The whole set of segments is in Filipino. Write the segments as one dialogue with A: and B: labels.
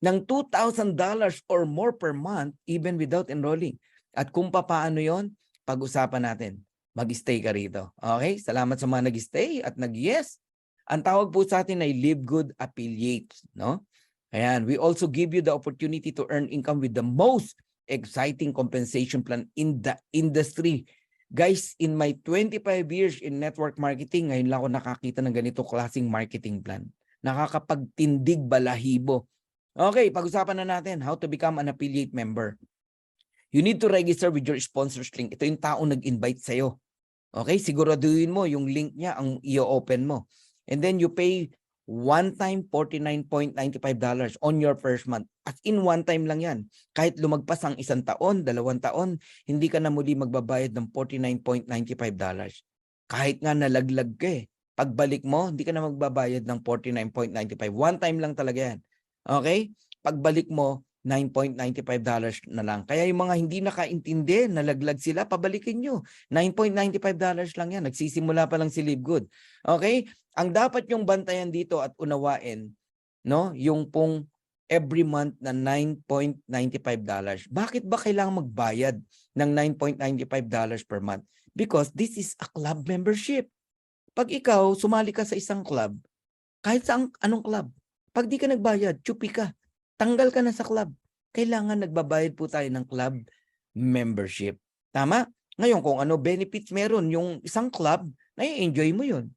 A: ng $2,000 or more per month even without enrolling. At kung paano yon, pag-usapan natin. Mag-stay ka rito. Okay? Salamat sa mga nag-stay at nag-yes. Ang tawag po sa atin ay Live Good Affiliates. No? Ayan. We also give you the opportunity to earn income with the most exciting compensation plan in the industry. Guys, in my 25 years in network marketing, ngayon lang ako nakakita ng ganito klaseng marketing plan. Nakakapagtindig balahibo. Okay, pag-usapan na natin how to become an affiliate member. You need to register with your sponsor's link. Ito yung taong nag-invite sa'yo. Okay, siguraduhin mo yung link niya ang i-open mo. And then you pay one time $49.95 on your first month. As in one time lang yan. Kahit lumagpas ang 1 taon, 2 taon, hindi ka na muli magbabayad ng $49.95. Kahit nga nalaglag ka eh. Pagbalik mo, hindi ka na magbabayad ng $49.95. One time lang talaga yan. Okay? Pagbalik mo, $9.95 na lang. Kaya yung mga hindi nakaintindi, nalaglag sila, pabalikin nyo. $9.95 lang yan. Nagsisimula pa lang si Live Good. Okay? Ang dapat yung bantayan dito at unawain, no, yung pong every month na $9.95. Bakit ba kailangan magbayad ng $9.95 per month? Because this is a club membership. Pag ikaw, sumali ka sa isang club, kahit sa anong club, pag di ka nagbayad, chupi ka. Tanggal ka na sa club. Kailangan nagbabayad po tayo ng club membership. Tama? Ngayon, kung ano benefits meron, yung isang club, nai-enjoy mo yun.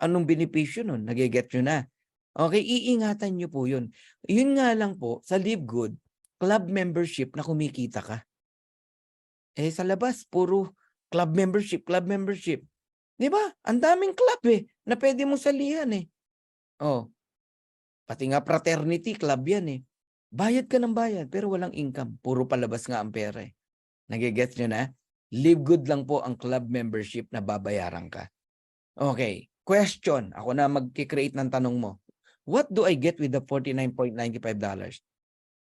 A: Anong benepisyo nun? Nage-get nyo na. Okay, iingatan nyo po yun. Yun nga lang po, sa Live Good, club membership na kumikita ka. Eh, sa labas, puro club membership, club membership. Di ba? Ang daming club eh, na pwede mo salihan eh. Oh, pati nga fraternity club yan eh. Bayad ka ng bayad pero walang income. Puro palabas nga ang pera eh. Nagigets nyo na? Live Good lang po ang club membership na babayaran ka. Okay. Question. Ako na mag-create ng tanong mo. What do I get with the $49.95?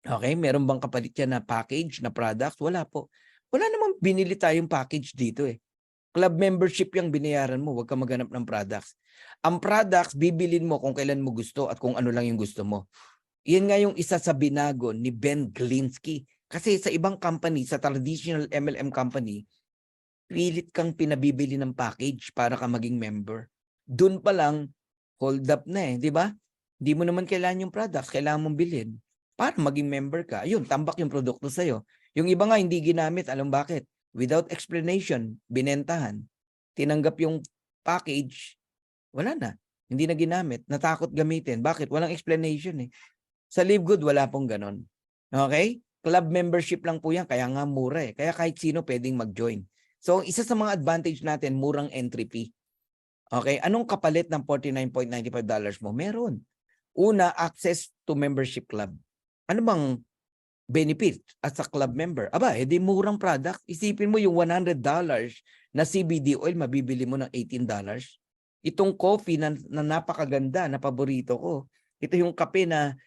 A: Okay. Meron bang kapalit yan na package, na products? Wala po. Wala namang binili tayong package dito eh. Club membership yung binayaran mo. Huwag ka maghanap ng products. Ang products, bibilin mo kung kailan mo gusto at kung ano lang yung gusto mo. Yan nga yung isa sa binago ni Ben Glinsky. Kasi sa ibang company, sa traditional MLM company, pilit kang pinabibili ng package para ka maging member. Doon pa lang, hold up na eh, di ba? Hindi mo naman kailangan yung products, kailangan mong bilhin para maging member ka. Ayun, tambak yung produkto sa'yo. Yung iba nga hindi ginamit, alam bakit? Without explanation, binentahan. Tinanggap yung package, wala na. Hindi na ginamit, natakot gamitin. Bakit? Walang explanation eh. Sa Live Good, wala pong ganon. Okay? Club membership lang po yan, kaya nga mura eh. Kaya kahit sino pwedeng mag-join. So, isa sa mga advantage natin, murang entry fee. Okay? Anong kapalit ng $49.95 mo? Meron. Una, access to membership club. Ano bang benefit as a club member? Aba, edi murang product. Isipin mo yung $100 na CBD oil, mabibili mo ng $18. Itong coffee na napakaganda, na paborito ko. Ito yung kape na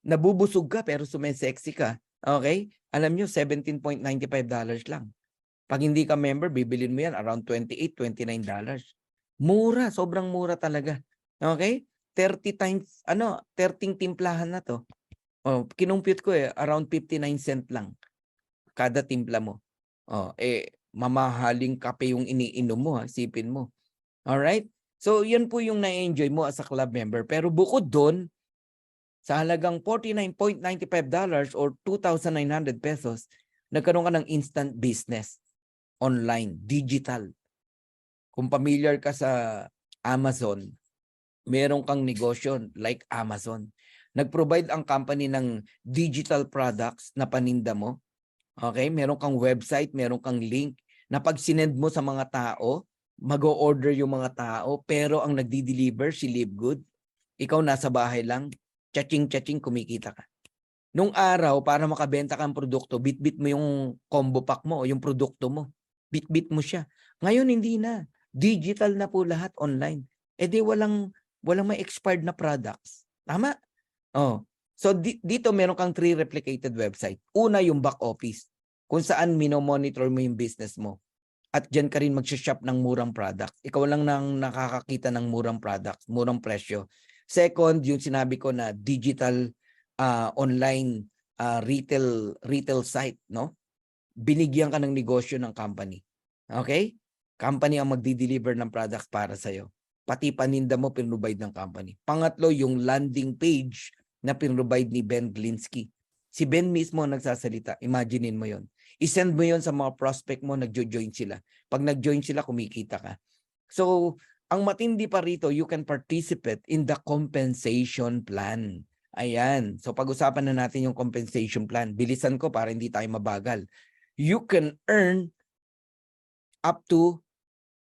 A: nabubusog ka pero sumesexy ka. Okay? Alam nyo, $17.95 lang. Pag hindi ka member, bibilin mo yan around $28, $29. Mura, sobrang mura talaga. Okay? 30 times, 30 timplahan na to. Oh, kinumpute ko eh, around 59 cent lang kada timpla mo. Oh, mamahaling kape yung iniinom mo, ha? Sipin mo. Alright? So, yan po yung na-enjoy mo as a club member. Pero bukod doon, sa halagang $49.95 or 2,900 pesos, nagkaroon ka ng instant business. Online, digital. Kung familiar ka sa Amazon, meron kang negosyo like Amazon. Nag-provide ang company ng digital products na paninda mo. Okay? Meron kang website, meron kang link na pag sinend mo sa mga tao, mag-o-order yung mga tao, pero ang nagdi-deliver si Live Good. Ikaw nasa bahay lang, chaching-chaching, kumikita ka. Nung araw, para makabenta kang produkto, bit-bit mo yung combo pack mo o yung produkto mo. Bit-bit mo siya. Ngayon, hindi na. Digital na po lahat online. Eh di walang may expired na products. Tama? Oh. So dito meron kang 3 replicated website. Una yung back office, kung saan mino-monitor mo yung business mo. At dyan ka rin mag-shop ng murang products. Ikaw lang nang nakakakita ng murang products, murang presyo. Second, yung sinabi ko na digital online retail site, no? Binigyan ka ng negosyo ng company. Okay? Company ang magdi-deliver ng products para sa'yo. Pati paninda mo pinrovide ng company. Pangatlo, yung landing page na pinrovide ni Ben Glinsky. Si Ben mismo ang nagsasalita. Imaginein mo yon. I-send mo yon sa mga prospect mo, nagjo-join sila. Pag nag-join sila, kumikita ka. So, ang matindi pa rito, you can participate in the compensation plan. Ayan. So, pag-usapan na natin yung compensation plan. Bilisan ko para hindi tayo mabagal. You can earn up to,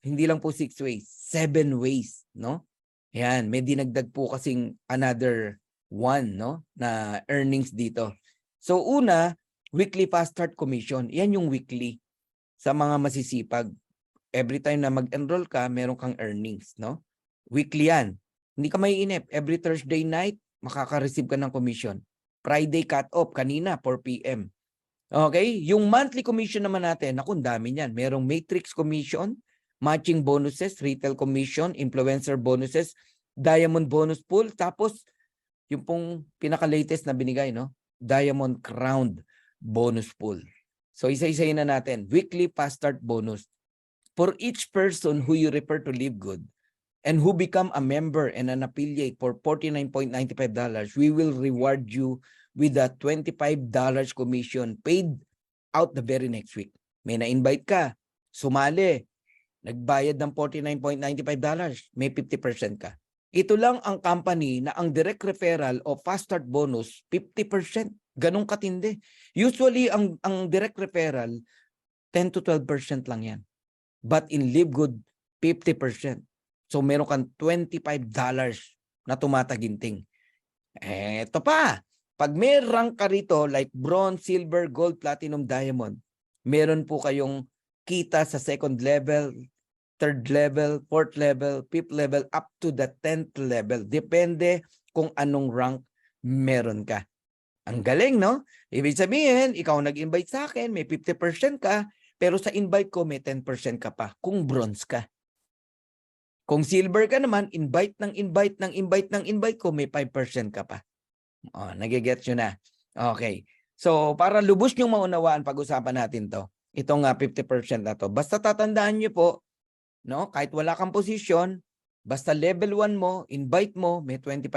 A: hindi lang po 6 ways, 7 ways, no? Yan, may dinagdag po kasing another one, no, na earnings dito. So una, weekly fast start commission. Yan yung weekly sa mga masisipag. Every time na mag-enroll ka, meron kang earnings, no? Weekly yan. Hindi ka maiinip. Every Thursday night, makaka-receive ka ng commission. Friday cut-off, kanina, 4 p.m. Okay? Yung monthly commission naman natin, naku, dami niyan. Merong matrix commission, matching bonuses, retail commission, influencer bonuses, diamond bonus pool, tapos yung pong pinaka-latest na binigay, no? Diamond crowned bonus pool. So isa-isayin na natin. Weekly fast start bonus. For each person who you refer to Live Good and who become a member and an affiliate for $49.95, we will reward you with a $25 commission paid out the very next week. May na-invite ka, sumali, nagbayad ng $49.95, may 50% ka. Ito lang ang company na ang direct referral o fast start bonus, 50%. Ganong katindi. Usually, ang direct referral, 10 to 12% lang yan. But in Live Good, 50%. So meron kang $25 na tumataginting. Eto pa, pag may rank ka rito like bronze, silver, gold, platinum, diamond, meron po kayong kita sa second level, third level, fourth level, fifth level, up to the 10th level. Depende kung anong rank meron ka. Ang galing, no? Ibig sabihin, ikaw nag-invite sa akin, may 50% ka, pero sa invite ko may 10% ka pa kung bronze ka. Kung silver ka naman, invite ko, may 5% ka pa. Oh, nagigets nyo na. Okay. So, para lubos nyong maunawaan, pag-usapan natin to. Itong 50% na to. Basta tatandaan nyo po, no? Kahit wala kang posisyon, basta level 1 mo, invite mo, may $25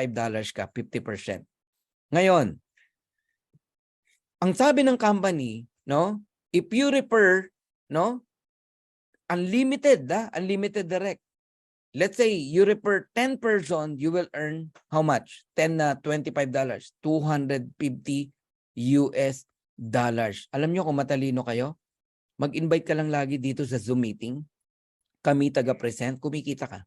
A: ka, 50%. Ngayon, ang sabi ng company, no? If you refer, no? Unlimited direct. Let's say you refer 10 person, you will earn how much? 10 na $25. $250. Alam nyo kung matalino kayo? Mag-invite ka lang lagi dito sa Zoom meeting. Kami taga-present, kumikita ka.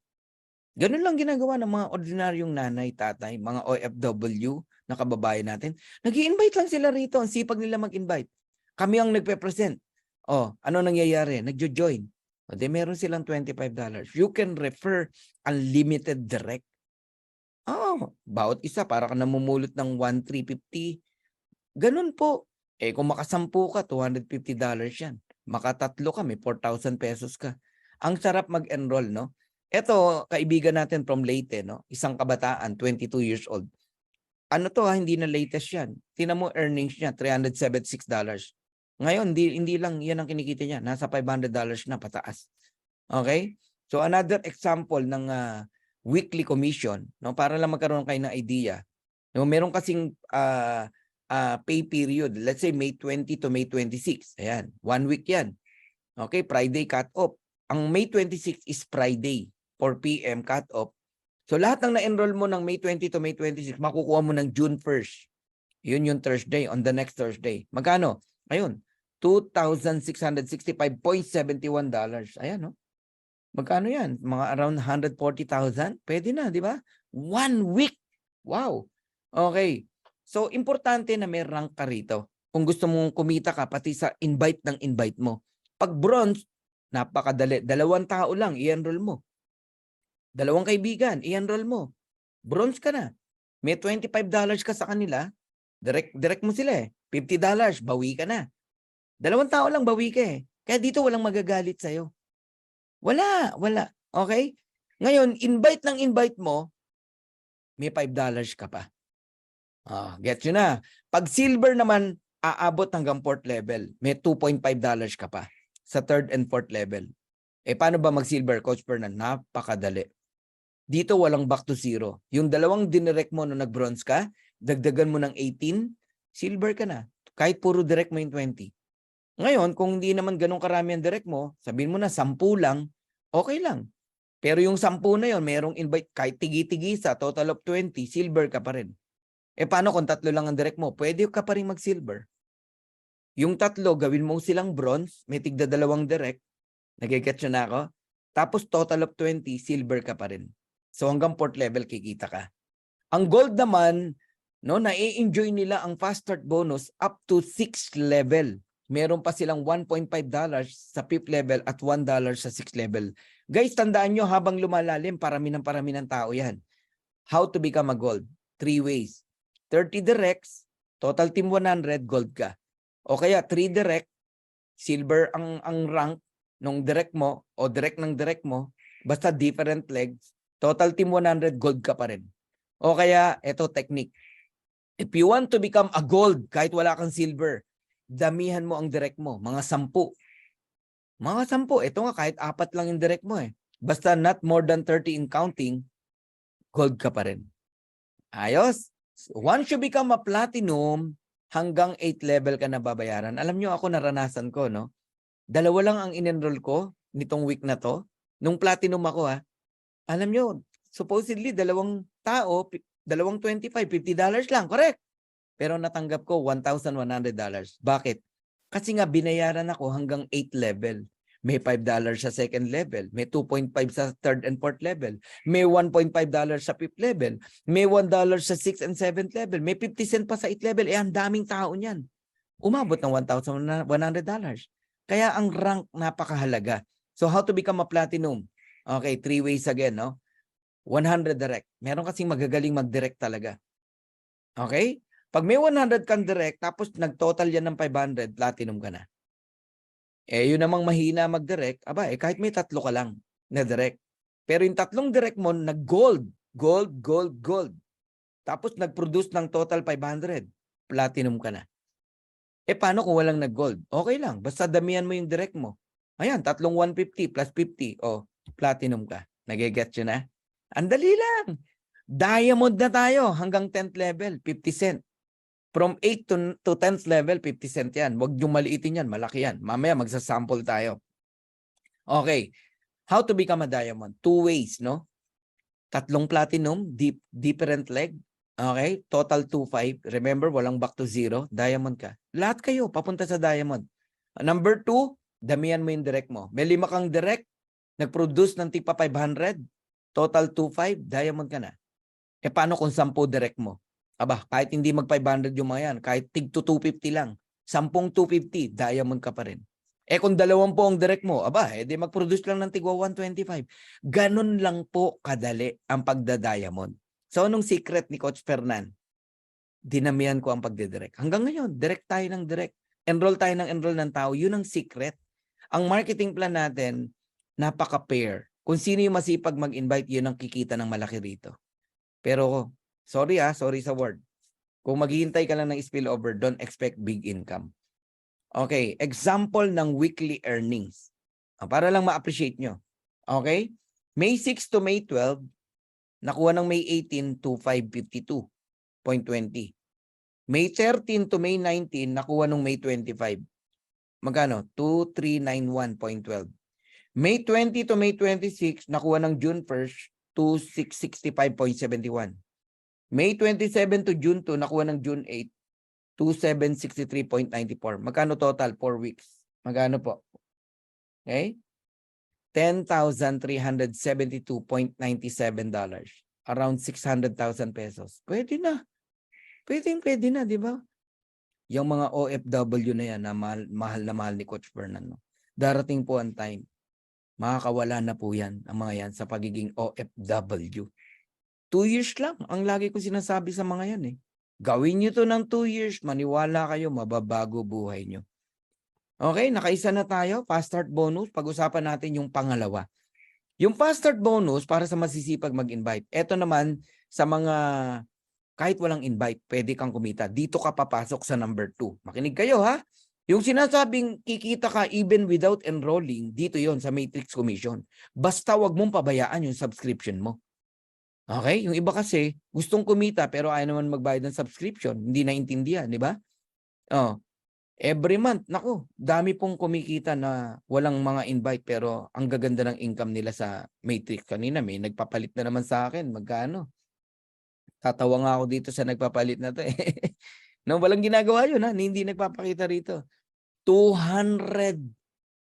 A: Ganun lang ginagawa ng mga ordinaryong nanay, tatay, mga OFW na kababayan natin. Nag-i-invite lang sila rito. Ang sipag nila mag-invite. Kami ang nagpe-present. Oh, ano nangyayari? Nagjo-join. O di meron silang $25. You can refer unlimited direct. Oh, bawat isa para ka namumulot ng $1,350. Ganun po. Eh kung makasampu ka, $250 yan. Makatatlo ka, may 4,000 pesos ka. Ang sarap mag-enroll, no? Ito, kaibigan natin from Leyte, no? Isang kabataan, 22 years old. Ano to, hindi na latest yan. Tingnan mo earnings niya, $376. Ngayon, hindi lang yan ang kinikita niya. Nasa $500 na pataas. Okay? So another example ng weekly commission, no, para lang magkaroon kayo ng idea. No, meron kasing pay period. Let's say May 20 to May 26. Ayan, 1 week yan. Okay, Friday cut-off. Ang May 26 is Friday, 4 p.m. cut-off. So lahat ng na-enroll mo ng May 20 to May 26, makukuha mo ng June 1st. Yun yung Thursday, on the next Thursday. Magkano? Ayun, $2,665.71. Ayan, no? Magkano yan? Mga around 140,000? Pwede na, di ba? 1 week. Wow. Okay. So, importante na may rank ka rito. Kung gusto mong kumita ka, pati sa invite ng invite mo. Pag bronze, napakadali. 2 tao lang, i-enroll mo. 2 kaibigan, i-enroll mo. Bronze ka na. May $25 ka sa kanila, direct mo sila eh. $50, bawi ka na. 2 tao lang, bawi ka eh. Kaya dito walang magagalit sa'yo. Wala. Okay? Ngayon, invite mo, may $5 ka pa. Get you na. Pag silver naman, aabot hanggang 4th level. May $2.5 ka pa sa 3rd and 4th level. Paano ba mag-silver, Coach Fernan? Napakadali. Dito walang back to zero. Yung dalawang dinirect mo nung nag-bronze ka, dagdagan mo ng 18, silver ka na. Kahit puro direct mo yung 20. Ngayon, kung hindi naman ganun karami ang direct mo, sabihin mo na 10 lang, okay lang. Pero yung 10 na yon, mayroong invite kahit tigi-tigi sa total of 20, silver ka pa rin. Paano kung 3 lang ang direct mo? Pwede ka pa rin mag-silver. Yung 3, gawin mo silang bronze, may tigda 2 direct. Nagigets nyo na ako? Tapos total of 20, silver ka pa rin. So hanggang 4th level kikita ka. Ang gold naman, no, na-enjoy nila ang fast start bonus up to 6th level. Meron pa silang $1.5 sa 5th level at $1 sa 6th level. Guys, tandaan nyo habang lumalalim, parami ng tao yan. How to become a gold? 3 ways. 30 directs, total team 100, gold ka. O kaya 3 direct, silver ang rank nung direct mo o direct ng direct mo, basta different legs, total team 100, gold ka pa rin. O kaya, ito technique. If you want to become a gold, kahit wala kang silver, damihan mo ang direct mo, mga 10. Mga 10, ito nga kahit 4 lang yung direct mo Basta not more than 30 in counting, gold ka pa rin. Ayos? Once you become a platinum, hanggang 8th level ka na babayaran. Alam nyo ako naranasan ko, no? 2 lang ang in-enroll ko nitong week na to. Nung platinum ako alam nyo, supposedly 2 tao, 225, $50 lang, correct? Pero natanggap ko $1,100. Bakit? Kasi nga binayaran ako hanggang 8th level. May $5 sa 2nd level. May 2.5 sa 3rd and 4th level. May $1.5 sa 5th level. May $1 sa 6th and 7th level. May 50 cent pa sa 8th level. Ang daming tao niyan. Umabot ng $1,100. Kaya ang rank napakahalaga. So how to become a platinum? Okay, 3 ways again, no? 100 direct. Meron kasing magagaling mag-direct talaga. Okay? Pag may 100 kang direct, tapos nag-total yan ng 500, platinum ka na. Yun namang mahina mag-direct, kahit may 3 ka lang na direct. Pero yung 3 direct mo, nag-gold. Gold, gold, gold. Tapos nag-produce ng total 500, platinum ka na. Paano kung walang nag-gold? Okay lang, basta damihan mo yung direct mo. Ayan, 3 150 plus 50, platinum ka. Nagigets yun na? Andali lang. Diamond na tayo hanggang 10th level, 50 cent. From 8 to 10th level, 50 cent yan. Huwag yung maliitin yan, malaki yan. Mamaya magsasample tayo. Okay. How to become a diamond? 2 ways, no? 3 platinum, different leg. Okay? Total 2.5. Remember, walang back to zero. Diamond ka. Lahat kayo, papunta sa diamond. Number 2, damihan mo yung direct mo. May 5 kang direct, nag-produce ng tipa 500, total 2.5, diamond ka na. Paano kung 10 direct mo? Kahit hindi mag-500 yung mga yan, kahit tig to 250 lang, 10 250, diamond ka pa rin. Kung 20 ang direct mo, di mag-produce lang ng tigwa 125. Ganun lang po kadali ang pagda-diamond. So, anong secret ni Coach Fernan? Dinamihan ko ang pagdidirect. Hanggang ngayon, direct tayo ng direct. Enroll tayo ng tao. Yun ang secret. Ang marketing plan natin, napaka-pair. Kung sino yung masipag mag-invite, yun ang kikita ng malaki rito. Pero, sorry sa word. Kung maghihintay ka lang ng spillover, don't expect big income. Okay, example ng weekly earnings. Para lang ma-appreciate nyo. Okay? May 6 to May 12, nakuha ng May 18 to 552.20. May 13 to May 19, nakuha ng May 25. Magkano? 2391.12. May 20 to May 26, nakuha ng June 1st, 2665.71. May 27 to June 2, nakuha ng June 8, 2763.94. Magkano total? 4 weeks. Magkano po? Okay? $10,372.97. Around 600,000 pesos. Pwede na. Pwede na, di ba? Yung mga OFW na yan na mahal na mahal ni Coach Fernando. Darating po ang time. Makakawala na po yan, ang mga yan, sa pagiging OFW. 2 years lang. Ang lagi ko sinasabi sa mga yan Gawin nyo to ng 2 years, maniwala kayo, mababago buhay nyo. Okay, nakaisa na tayo. Fast start bonus. Pag-usapan natin yung pangalawa. Yung fast start bonus para sa masisipag mag-invite. Ito naman sa mga kahit walang invite, pwede kang kumita. Dito ka papasok sa number 2. Makinig kayo ha. Yung sinasabing kikita ka even without enrolling, dito yon sa Matrix Commission. Basta wag mong pabayaan yung subscription mo. Okay? Yung iba kasi, gustong kumita pero ayaw naman magbayad ng subscription. Hindi naintindihan, di ba? Oh, every month, naku, dami pong kumikita na walang mga invite pero ang gaganda ng income nila sa Matrix. Kanina may nagpapalit na naman sa akin. Magkano? Tatawa nga ako dito sa nagpapalit na to eh. No, walang ginagawa yun ha. Hindi nagpapakita rito. 200.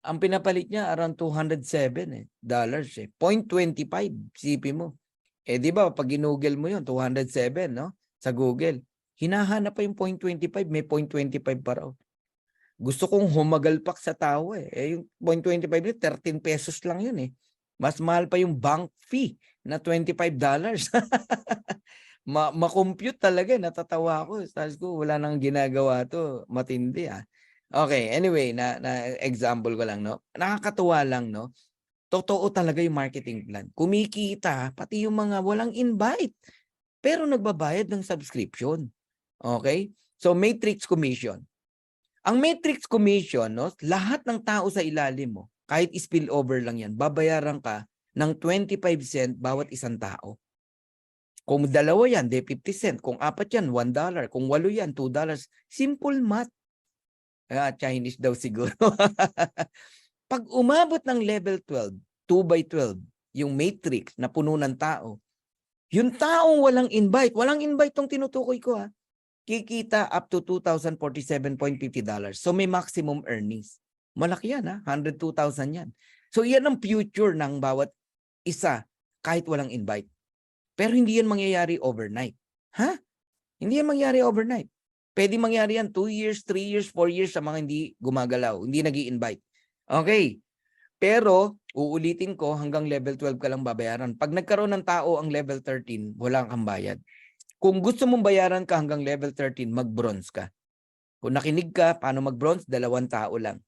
A: Ang pinapalit niya around 207 dollars eh. 0.25 CP mo. Eh di ba pag ginugel mo yun 207 no sa Google. Hinahanap pa yung 0.25, may 0.25 pa raw. Gusto kong humagalpak sa tao eh. Yung 0.25 yun, 13 pesos lang yun eh. Mas mahal pa yung bank fee na $25. Ma-compute talaga, natatawa ako. Sabi ko, wala nang ginagawa to. Matindi ah. Okay, anyway, na example ko lang, no? Nakakatuwa lang, no? Totoo talaga yung marketing plan. Kumikita, pati yung mga walang invite. Pero nagbabayad ng subscription. Okay? So, Matrix Commission. Ang Matrix Commission, no? Lahat ng tao sa ilalim mo, kahit spillover lang yan, babayaran ka ng 25 cent bawat isang tao. Kung dalawa yan, de 50 cent. Kung apat yan, $1. Kung 8 yan, $2. Simple math. Chinese daw siguro. Pag umabot ng level 12, 2 by 12, yung matrix na puno ng tao, yung taong walang invite tong tinutukoy ko ha, kikita up to $2,047.50. So may maximum earnings. Malaki yan ha, 102,000 yan. So yan ang future ng bawat isa kahit walang invite. Pero hindi yan mangyayari overnight. Ha? Hindi yan mangyayari overnight. Pwede mangyari yan 2 years, 3 years, 4 years sa mga hindi gumagalaw, hindi nag-i-invite. Okay. Pero, uulitin ko, hanggang level 12 ka lang babayaran. Pag nagkaroon ng tao ang level 13, wala kang bayad. Kung gusto mong bayaran ka hanggang level 13, mag-bronze ka. Kung nakinig ka, paano mag-bronze? 2 tao lang.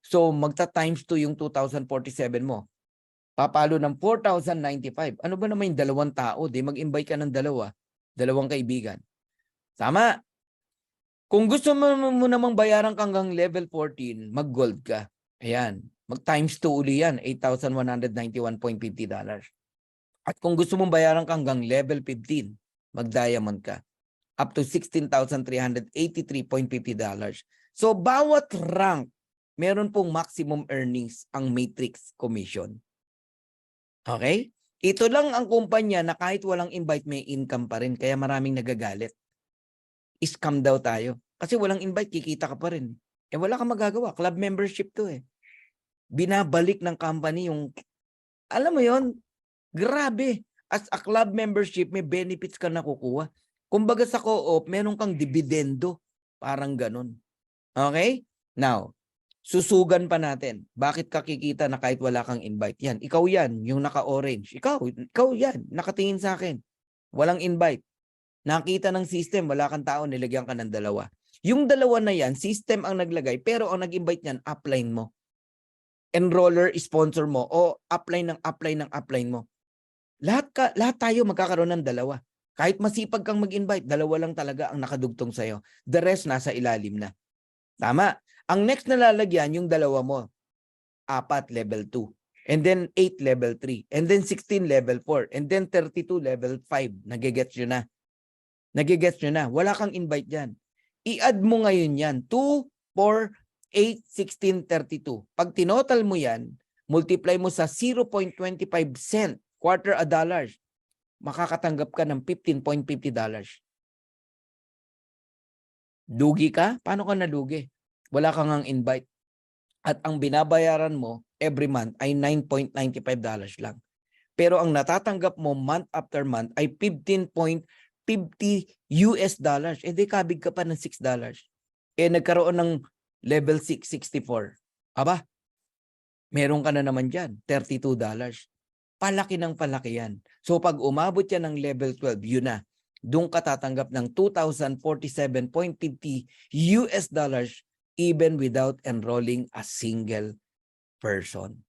A: So, magta-times 2 yung 2,047 mo. Papalo ng 4,095. Ano ba naman yung 2 tao? Di mag-invite ka ng 2 kaibigan. Tama. Kung gusto mo namang bayaran ka hanggang level 14, mag-gold ka. Ayan. Mag-times 2 uli yan. $8,191.50. At kung gusto mong bayaran ka hanggang level 15, mag-diamond ka. Up to $16,383.50. So, bawat rank, meron pong maximum earnings ang Matrix Commission. Okay? Ito lang ang kumpanya na kahit walang invite, may income pa rin. Kaya maraming nagagalit. Scam daw tayo. Kasi walang invite, kikita ka pa rin. Eh wala kang magagawa. Club membership to eh. Binabalik ng company yung, alam mo yon, grabe. As a club membership, may benefits ka nakukuha. Kumbaga sa co-op, meron kang dividendo. Parang ganun. Okay? Now, susugan pa natin. Bakit ka kikita na kahit wala kang invite? Yan, ikaw yan, yung naka-orange. Ikaw yan, nakatingin sa akin. Walang invite. Nakita ng system, wala kang tao, nilagyan ka ng 2. Yung 2 na yan, system ang naglagay, pero ang nag-invite niyan, upline mo. Enroller, sponsor mo, o upline mo. Lahat tayo magkakaroon ng 2. Kahit masipag kang mag-invite, 2 lang talaga ang nakadugtong sa'yo. The rest, nasa ilalim na. Tama. Ang next na lalagyan, yung 2 mo. 4, level 2. And then 8, level 3. And then 16, level 4. And then 32, level 5. Nagigets nyo na. Wala kang invite dyan. I-add mo ngayon yan. 2, 4, 8, 16, 32. Pag tinotal mo yan, multiply mo sa 0.25 cent, quarter a dollar, makakatanggap ka ng $15.50. Lugi ka? Paano ka nalugi? Wala kang ang invite. At ang binabayaran mo every month ay $9.95 lang. Pero ang natatanggap mo month after month ay $15.50. Eh di kabig ka pa ng $6. Eh nagkaroon ng level 6, 64. Aba, meron ka na naman dyan, $32. Palaki ng palaki yan. So pag umabot yan ng level 12, yun na. Doon ka tatanggap ng $2,047.50 even without enrolling a single person.